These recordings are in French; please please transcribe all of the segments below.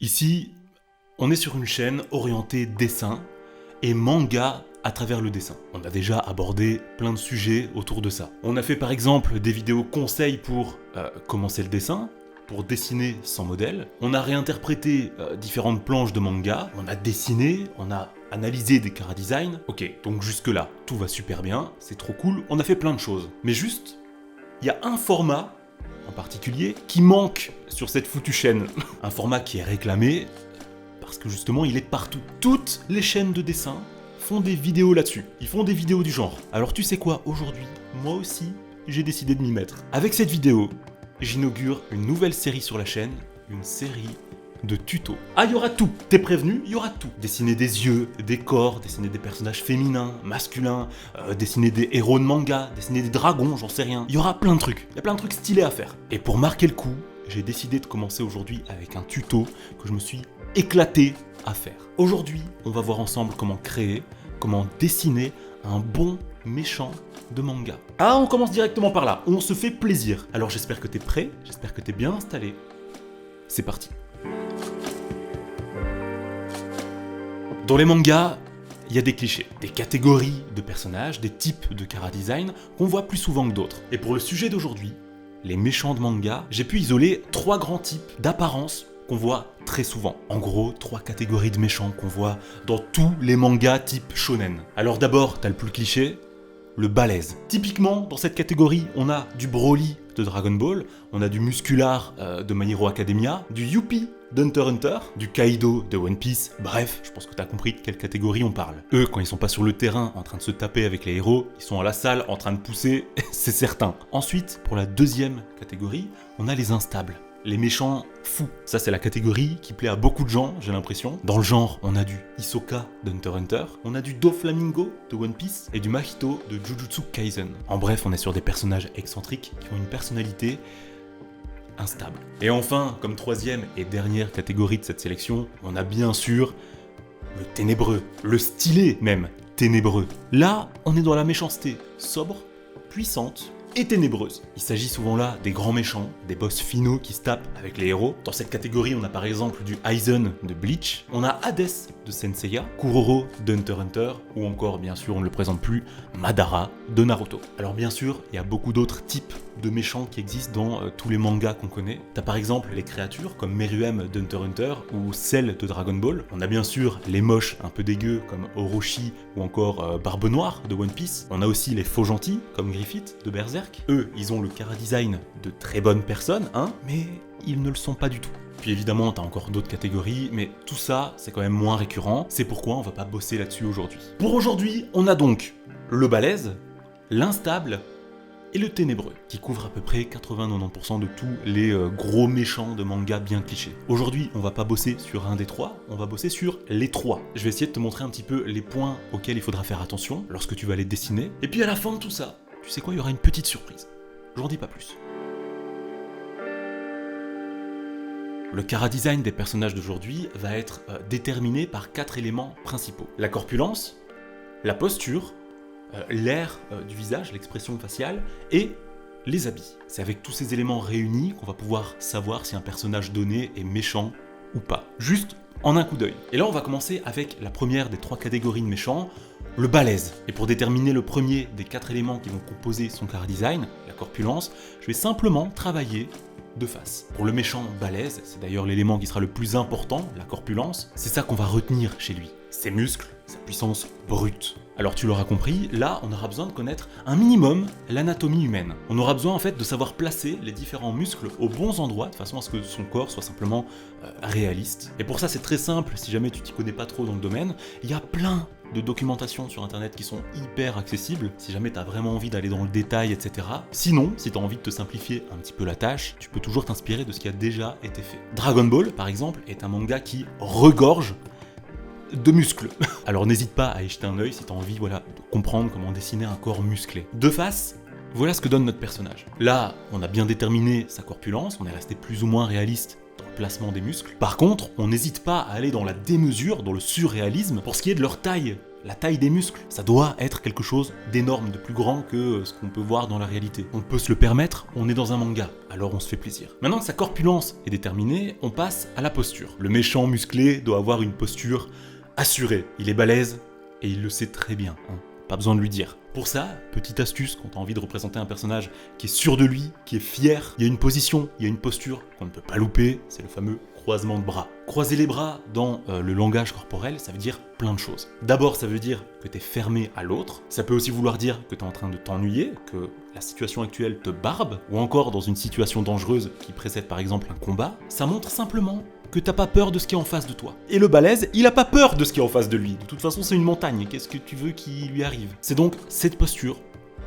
Ici, on est sur une chaîne orientée dessin et manga à travers le dessin. On a déjà abordé plein de sujets autour de ça. On a fait par exemple des vidéos conseils pour commencer le dessin, pour dessiner sans modèle. On a réinterprété différentes planches de manga, on a dessiné, on a analysé des chara-design. Ok, donc jusque là, tout va super bien, c'est trop cool, on a fait plein de choses. Mais juste, il y a un format en particulier qui manque sur cette foutue chaîne. Un format qui est réclamé parce que justement il est partout. Toutes les chaînes de dessin font des vidéos là-dessus. Ils font des vidéos du genre. Alors tu sais quoi, aujourd'hui, moi aussi, j'ai décidé de m'y mettre. Avec cette vidéo, j'inaugure une nouvelle série sur la chaîne, une série de tutos. Ah, il y aura tout, t'es prévenu, il y aura tout. Dessiner des yeux, des corps, dessiner des personnages féminins, masculins, dessiner des héros de manga, dessiner des dragons, j'en sais rien. Il y aura plein de trucs, il y a plein de trucs stylés à faire. Et pour marquer le coup, j'ai décidé de commencer aujourd'hui avec un tuto que je me suis éclaté à faire. Aujourd'hui, on va voir ensemble comment créer, comment dessiner un bon méchant de manga. Ah, on commence directement par là, on se fait plaisir. Alors j'espère que t'es prêt, j'espère que t'es bien installé. C'est parti. Dans les mangas, il y a des clichés, des catégories de personnages, des types de chara-design qu'on voit plus souvent que d'autres. Et pour le sujet d'aujourd'hui, les méchants de manga, j'ai pu isoler 3 grands types d'apparence qu'on voit très souvent. En gros, 3 catégories de méchants qu'on voit dans tous les mangas type shonen. Alors d'abord, t'as le plus cliché, le balèze. Typiquement, dans cette catégorie, on a du Broly de Dragon Ball, on a du Muscular de My Hero Academia, du Youpi d'Hunter x Hunter, du Kaido de One Piece, bref, je pense que t'as compris de quelle catégorie on parle. Eux, quand ils sont pas sur le terrain en train de se taper avec les héros, ils sont à la salle en train de pousser, c'est certain. Ensuite, pour la deuxième catégorie, on a les instables. Les méchants fous. Ça, c'est la catégorie qui plaît à beaucoup de gens, j'ai l'impression. Dans le genre, on a du Hisoka d'Hunter x Hunter, on a du Doflamingo de One Piece et du Mahito de Jujutsu Kaisen. En bref, on est sur des personnages excentriques qui ont une personnalité instable. Et enfin, comme troisième et dernière catégorie de cette sélection, on a bien sûr le ténébreux, le stylé même ténébreux. Là, on est dans la méchanceté sobre, puissante et ténébreuse. Il s'agit souvent là des grands méchants, des boss finaux qui se tapent avec les héros. Dans cette catégorie, on a par exemple du Aizen de Bleach, on a Hades de Senseiya, Kuroro de Hunter x Hunter, ou encore, bien sûr, on ne le présente plus, Madara de Naruto. Alors bien sûr, il y a beaucoup d'autres types de méchants qui existent dans tous les mangas qu'on connaît. T'as par exemple les créatures comme Meruem de Hunter x Hunter ou Cell de Dragon Ball. On a bien sûr les moches un peu dégueux comme Orochi ou encore Barbe Noire de One Piece. On a aussi les faux gentils comme Griffith de Berserk. Eux, ils ont le chara-design de très bonnes personnes, hein, mais ils ne le sont pas du tout. Puis évidemment, t'as encore d'autres catégories, mais tout ça, c'est quand même moins récurrent. C'est pourquoi on va pas bosser là-dessus aujourd'hui. Pour aujourd'hui, on a donc le balèze, l'instable et le ténébreux, qui couvre à peu près 80-90% de tous les gros méchants de manga bien clichés. Aujourd'hui, on va pas bosser sur un des 3, on va bosser sur les 3. Je vais essayer de te montrer un petit peu les points auxquels il faudra faire attention lorsque tu vas les dessiner. Et puis à la fin de tout ça, tu sais quoi, il y aura une petite surprise. J'en dis pas plus. Le chara-design des personnages d'aujourd'hui va être déterminé par 4 éléments principaux. La corpulence, la posture, l'air du visage, l'expression faciale, et les habits. C'est avec tous ces éléments réunis qu'on va pouvoir savoir si un personnage donné est méchant ou pas. Juste en un coup d'œil. Et là, on va commencer avec la première des 3 catégories de méchants, le balèze. Et pour déterminer le premier des 4 éléments qui vont composer son chara-design, la corpulence, je vais simplement travailler de face. Pour le méchant balèze, c'est d'ailleurs l'élément qui sera le plus important, la corpulence, c'est ça qu'on va retenir chez lui. Ses muscles, sa puissance brute. Alors tu l'auras compris, là on aura besoin de connaître un minimum l'anatomie humaine. On aura besoin en fait de savoir placer les différents muscles aux bons endroits de façon à ce que son corps soit simplement réaliste. Et pour ça c'est très simple, si jamais tu t'y connais pas trop dans le domaine, il y a plein de documentation sur internet qui sont hyper accessibles, si jamais t'as vraiment envie d'aller dans le détail, etc. Sinon, si t'as envie de te simplifier un petit peu la tâche, tu peux toujours t'inspirer de ce qui a déjà été fait. Dragon Ball, par exemple, est un manga qui regorge de muscles. Alors n'hésite pas à y jeter un œil si t'as envie de comprendre comment dessiner un corps musclé. De face, voilà ce que donne notre personnage. Là, on a bien déterminé sa corpulence, on est resté plus ou moins réaliste dans le placement des muscles. Par contre, on n'hésite pas à aller dans la démesure, dans le surréalisme, pour ce qui est de leur taille la taille des muscles. Ça doit être quelque chose d'énorme, de plus grand que ce qu'on peut voir dans la réalité. On peut se le permettre, on est dans un manga, alors on se fait plaisir. Maintenant que sa corpulence est déterminée, on passe à la posture. Le méchant musclé doit avoir une posture assurée. Il est balèze et il le sait très bien, hein. Pas besoin de lui dire. Pour ça, petite astuce, quand tu as envie de représenter un personnage qui est sûr de lui, qui est fier, il y a une position, il y a une posture qu'on ne peut pas louper, c'est le fameux croisement de bras. Croiser les bras dans le langage corporel, ça veut dire plein de choses. D'abord, ça veut dire que tu es fermé à l'autre. Ça peut aussi vouloir dire que tu es en train de t'ennuyer, que la situation actuelle te barbe, ou encore dans une situation dangereuse qui précède par exemple un combat. Ça montre simplement que t'as pas peur de ce qui est en face de toi. Et le balèze, il a pas peur de ce qui est en face de lui. De toute façon, c'est une montagne. Qu'est-ce que tu veux qu'il lui arrive? C'est donc cette posture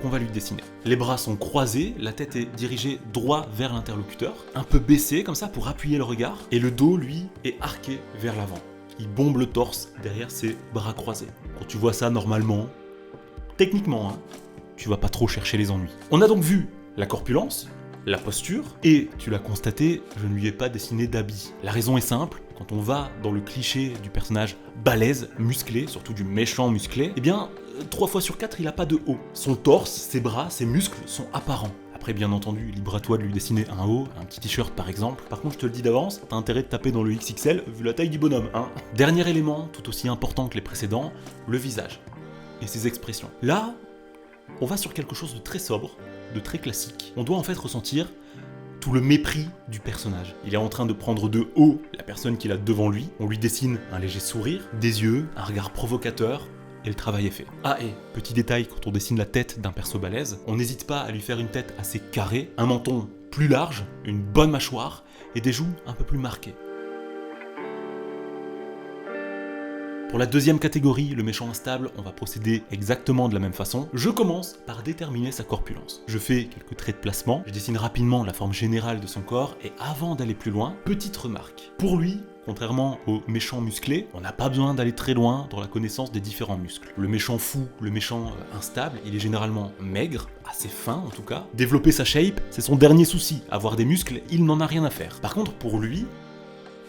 qu'on va lui dessiner. Les bras sont croisés, la tête est dirigée droit vers l'interlocuteur, un peu baissée comme ça pour appuyer le regard, et le dos, lui, est arqué vers l'avant. Il bombe le torse derrière ses bras croisés. Quand tu vois ça normalement, techniquement, hein, tu vas pas trop chercher les ennuis. On a donc vu la corpulence, la posture, et tu l'as constaté, je ne lui ai pas dessiné d'habit. La raison est simple, quand on va dans le cliché du personnage balèze, musclé, surtout du méchant musclé, eh bien, 3 fois sur 4, il a pas de haut. Son torse, ses bras, ses muscles sont apparents. Après, bien entendu, libre à toi de lui dessiner un haut, un petit t-shirt par exemple. Par contre, je te le dis d'avance, t'as intérêt de taper dans le XXL vu la taille du bonhomme, hein. Dernier élément, tout aussi important que les précédents, le visage et ses expressions. Là, on va sur quelque chose de très sobre, de très classique. On doit en fait ressentir tout le mépris du personnage. Il est en train de prendre de haut la personne qu'il a devant lui. On lui dessine un léger sourire, des yeux, un regard provocateur, et le travail est fait. Ah, et petit détail, quand on dessine la tête d'un perso balèze, on n'hésite pas à lui faire une tête assez carrée, un menton plus large, une bonne mâchoire, et des joues un peu plus marquées. Pour la deuxième catégorie, le méchant instable, on va procéder exactement de la même façon. Je commence par déterminer sa corpulence. Je fais quelques traits de placement, je dessine rapidement la forme générale de son corps, et avant d'aller plus loin, petite remarque. Pour lui, contrairement au méchant musclé, on n'a pas besoin d'aller très loin dans la connaissance des différents muscles. Le méchant fou, le méchant instable, il est généralement maigre, assez fin en tout cas. Développer sa shape, c'est son dernier souci. Avoir des muscles, il n'en a rien à faire. Par contre, pour lui,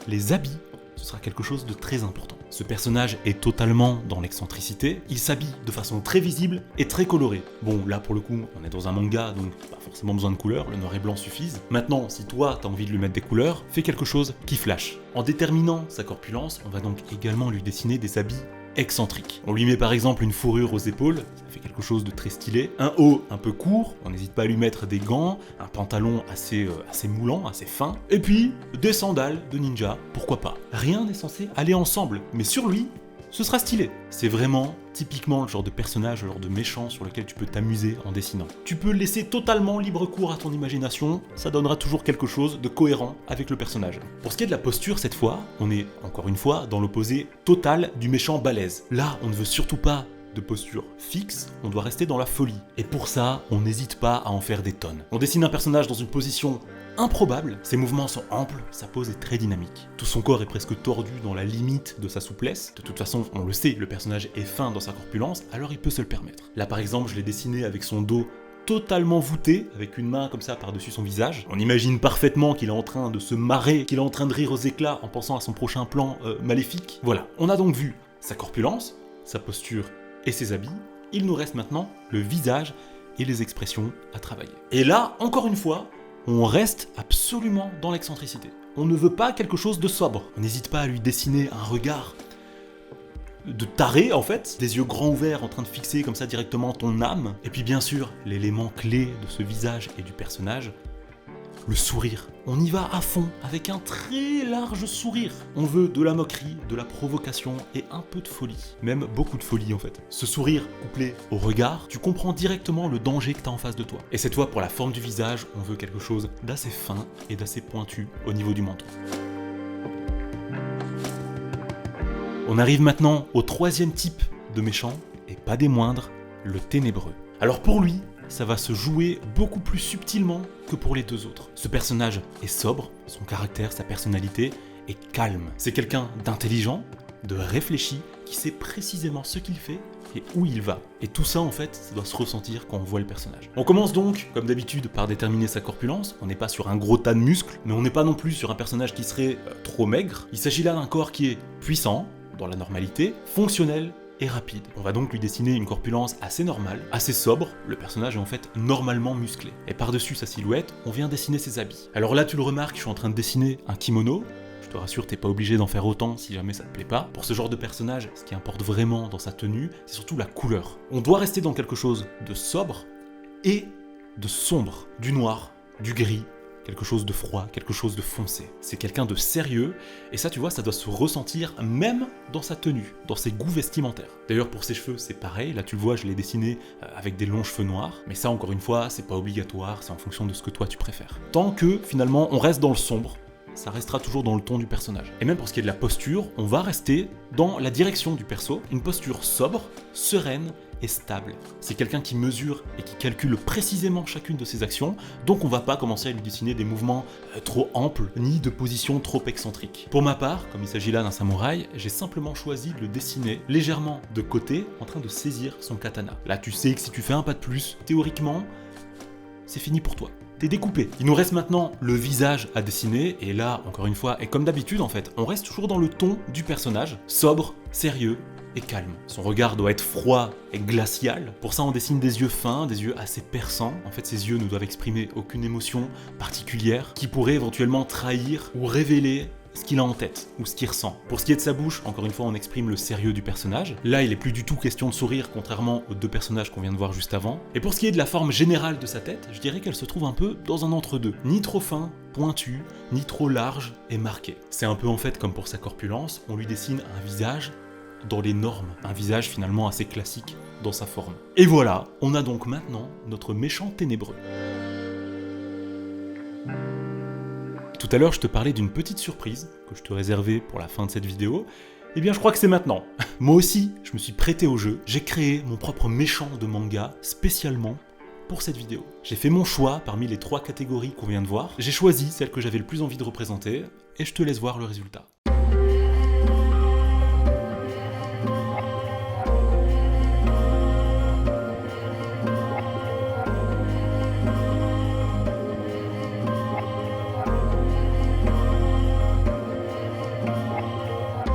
les habits, ce sera quelque chose de très important. Ce personnage est totalement dans l'excentricité, il s'habille de façon très visible et très colorée. Bon, là pour le coup, on est dans un manga, donc pas forcément besoin de couleurs, le noir et blanc suffisent. Maintenant, si toi t'as envie de lui mettre des couleurs, fais quelque chose qui flash. En déterminant sa corpulence, on va donc également lui dessiner des habits excentrique. On lui met par exemple une fourrure aux épaules, ça fait quelque chose de très stylé, un haut un peu court, on n'hésite pas à lui mettre des gants, un pantalon assez moulant, assez fin, et puis des sandales de ninja, pourquoi pas. Rien n'est censé aller ensemble, mais sur lui, ce sera stylé. C'est vraiment typiquement le genre de personnage, le genre de méchant sur lequel tu peux t'amuser en dessinant. Tu peux laisser totalement libre cours à ton imagination, ça donnera toujours quelque chose de cohérent avec le personnage. Pour ce qui est de la posture, cette fois, on est encore une fois dans l'opposé total du méchant balèze. Là, on ne veut surtout pas de posture fixe, on doit rester dans la folie. Et pour ça, on n'hésite pas à en faire des tonnes. On dessine un personnage dans une position improbable, ses mouvements sont amples, sa pose est très dynamique. Tout son corps est presque tordu dans la limite de sa souplesse. De toute façon, on le sait, le personnage est fin dans sa corpulence, alors il peut se le permettre. Là par exemple, je l'ai dessiné avec son dos totalement voûté, avec une main comme ça par-dessus son visage. On imagine parfaitement qu'il est en train de se marrer, qu'il est en train de rire aux éclats en pensant à son prochain plan maléfique. Voilà, on a donc vu sa corpulence, sa posture et ses habits. Il nous reste maintenant le visage et les expressions à travailler. Et là, encore une fois, on reste absolument dans l'excentricité. On ne veut pas quelque chose de sobre. On n'hésite pas à lui dessiner un regard de taré en fait, des yeux grands ouverts en train de fixer comme ça directement ton âme. Et puis bien sûr, l'élément clé de ce visage et du personnage, le sourire. On y va à fond, avec un très large sourire. On veut de la moquerie, de la provocation et un peu de folie. Même beaucoup de folie en fait. Ce sourire couplé au regard, tu comprends directement le danger que tu as en face de toi. Et cette fois, pour la forme du visage, on veut quelque chose d'assez fin et d'assez pointu au niveau du menton. On arrive maintenant au troisième type de méchant, et pas des moindres, le ténébreux. Alors pour lui, ça va se jouer beaucoup plus subtilement que pour les deux autres. Ce personnage est sobre, son caractère, sa personnalité est calme. C'est quelqu'un d'intelligent, de réfléchi, qui sait précisément ce qu'il fait et où il va. Et tout ça en fait, ça doit se ressentir quand on voit le personnage. On commence donc, comme d'habitude, par déterminer sa corpulence. On n'est pas sur un gros tas de muscles, mais on n'est pas non plus sur un personnage qui serait trop maigre. Il s'agit là d'un corps qui est puissant, dans la normalité, fonctionnel et rapide. On va donc lui dessiner une corpulence assez normale, assez sobre, le personnage est en fait normalement musclé. Et par-dessus sa silhouette, on vient dessiner ses habits. Alors là tu le remarques, je suis en train de dessiner un kimono. Je te rassure, t'es pas obligé d'en faire autant si jamais ça te plaît pas. Pour ce genre de personnage, ce qui importe vraiment dans sa tenue, c'est surtout la couleur. On doit rester dans quelque chose de sobre et de sombre, du noir, du gris, quelque chose de froid, quelque chose de foncé. C'est quelqu'un de sérieux, et ça tu vois, ça doit se ressentir même dans sa tenue, dans ses goûts vestimentaires. D'ailleurs pour ses cheveux c'est pareil, là tu le vois, je l'ai dessiné avec des longs cheveux noirs, mais ça encore une fois, c'est pas obligatoire, c'est en fonction de ce que toi tu préfères. Tant que finalement on reste dans le sombre, ça restera toujours dans le ton du personnage. Et même pour ce qui est de la posture, on va rester dans la direction du perso, une posture sobre, sereine et stable. C'est quelqu'un qui mesure et qui calcule précisément chacune de ses actions, donc on va pas commencer à lui dessiner des mouvements trop amples, ni de positions trop excentriques. Pour ma part, comme il s'agit là d'un samouraï, j'ai simplement choisi de le dessiner légèrement de côté, en train de saisir son katana. Là tu sais que si tu fais un pas de plus, théoriquement, c'est fini pour toi. T'es découpé. Il nous reste maintenant le visage à dessiner, et là, encore une fois, et comme d'habitude en fait, on reste toujours dans le ton du personnage, sobre, sérieux et calme. Son regard doit être froid et glacial. Pour ça, on dessine des yeux fins, des yeux assez perçants. En fait, ces yeux ne doivent exprimer aucune émotion particulière qui pourrait éventuellement trahir ou révéler ce qu'il a en tête, ou ce qu'il ressent. Pour ce qui est de sa bouche, encore une fois, on exprime le sérieux du personnage. Là, il est plus du tout question de sourire, contrairement aux deux personnages qu'on vient de voir juste avant. Et pour ce qui est de la forme générale de sa tête, je dirais qu'elle se trouve un peu dans un entre-deux. Ni trop fin, pointu, ni trop large et marqué. C'est un peu en fait comme pour sa corpulence, on lui dessine un visage dans les normes, un visage finalement assez classique dans sa forme. Et voilà, on a donc maintenant notre méchant ténébreux. Tout à l'heure, je te parlais d'une petite surprise que je te réservais pour la fin de cette vidéo. Eh bien, je crois que c'est maintenant. Moi aussi, je me suis prêté au jeu. J'ai créé mon propre méchant de manga spécialement pour cette vidéo. J'ai fait mon choix parmi les 3 catégories qu'on vient de voir. J'ai choisi celle que j'avais le plus envie de représenter et je te laisse voir le résultat.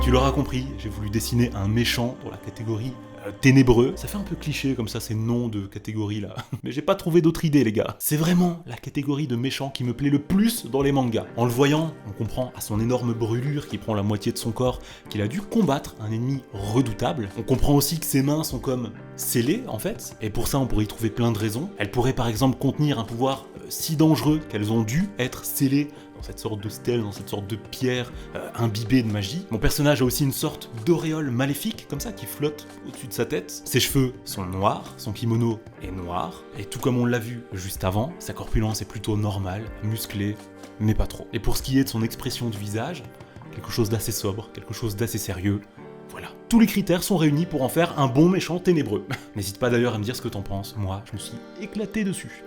Tu l'auras compris, j'ai voulu dessiner un méchant dans la catégorie ténébreux. Ça fait un peu cliché comme ça, ces noms de catégories là. Mais j'ai pas trouvé d'autre idée les gars. C'est vraiment la catégorie de méchant qui me plaît le plus dans les mangas. En le voyant, on comprend à son énorme brûlure qui prend la moitié de son corps qu'il a dû combattre un ennemi redoutable. On comprend aussi que ses mains sont comme scellées en fait. Et pour ça on pourrait y trouver plein de raisons. Elles pourraient par exemple contenir un pouvoir si dangereux qu'elles ont dû être scellées dans cette sorte de stèle, dans cette sorte de pierre imbibée de magie. Mon personnage a aussi une sorte d'auréole maléfique, comme ça, qui flotte au-dessus de sa tête. Ses cheveux sont noirs, son kimono est noir, et tout comme on l'a vu juste avant, sa corpulence est plutôt normale, musclée, mais pas trop. Et pour ce qui est de son expression du visage, quelque chose d'assez sobre, quelque chose d'assez sérieux. Voilà. Tous les critères sont réunis pour en faire un bon méchant ténébreux. N'hésite pas d'ailleurs à me dire ce que t'en penses, moi je me suis éclaté dessus.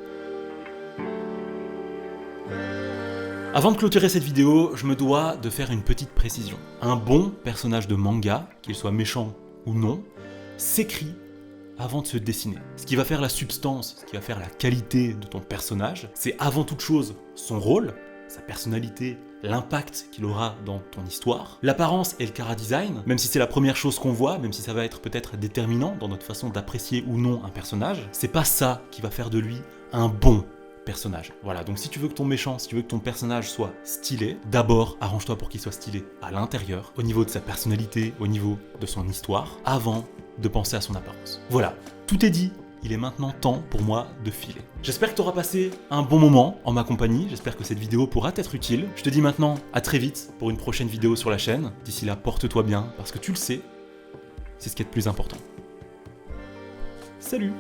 Avant de clôturer cette vidéo, je me dois de faire une petite précision. Un bon personnage de manga, qu'il soit méchant ou non, s'écrit avant de se dessiner. Ce qui va faire la substance, ce qui va faire la qualité de ton personnage, c'est avant toute chose son rôle, sa personnalité, l'impact qu'il aura dans ton histoire, l'apparence et le chara-design, même si c'est la première chose qu'on voit, même si ça va être peut-être déterminant dans notre façon d'apprécier ou non un personnage, c'est pas ça qui va faire de lui un bon personnage. Voilà, donc si tu veux que ton méchant, si tu veux que ton personnage soit stylé, d'abord arrange-toi pour qu'il soit stylé à l'intérieur, au niveau de sa personnalité, au niveau de son histoire, avant de penser à son apparence. Voilà, tout est dit, il est maintenant temps pour moi de filer. J'espère que tu auras passé un bon moment en ma compagnie, j'espère que cette vidéo pourra t'être utile. Je te dis maintenant à très vite pour une prochaine vidéo sur la chaîne. D'ici là, porte-toi bien, parce que tu le sais, c'est ce qui est le plus important. Salut!